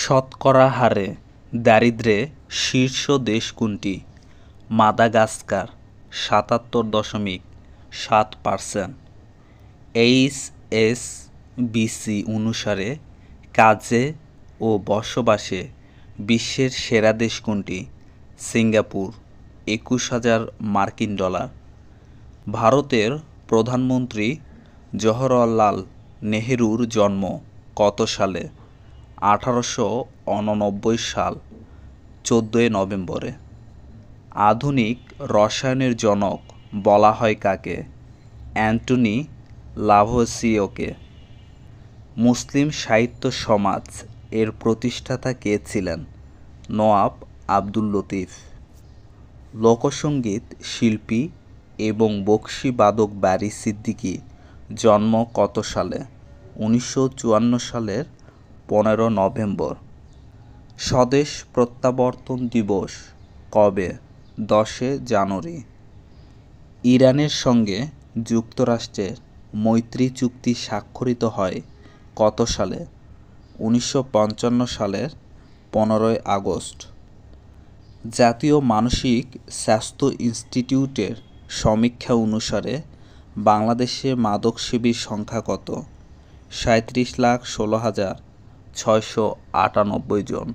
শতকরা হারে দারিদ্র্যে শীর্ষ দেশ কোনটি? মাদাগাস্কার ৭৭.৭%। এইচএসবিসি অনুসারে কাজে ও বসবাসে বিশ্বের সেরা দেশ কোনটি? সিঙ্গাপুর ২১,০০০ মার্কিন ডলার। ভারতের প্রধানমন্ত্রী জওহরলাল নেহেরুর জন্ম কত সালে? ১৮৮৯ সাল ১৪ নভেম্বরে। আধুনিক রসায়নের জনক বলা হয় কাকে? অ্যান্টনি লাভসিওকে। মুসলিম সাহিত্য সমাজ এর প্রতিষ্ঠাতা কে ছিলেন? নওয়াব আবদুল লতিফ। লোকসঙ্গীত শিল্পী এবং বকশিবাদক বারী সিদ্দিকী জন্ম কত সালে? ১৯৫৪ সালের ১৫ নভেম্বর। স্বদেশ প্রত্যাবর্তন দিবস কবে? ১০ জানুয়ারি। ইরানের সঙ্গে যুক্তরাষ্ট্রের মৈত্রী চুক্তি স্বাক্ষরিত হয় কত সালে? ১৯৫৫ সালের ১৫ আগস্ট। জাতীয় মানসিক স্বাস্থ্য ইনস্টিটিউটের সমীক্ষা অনুসারে বাংলাদেশে মাদকসেবীর সংখ্যা কত? ৩৭,১৬,৬৯৮ জন।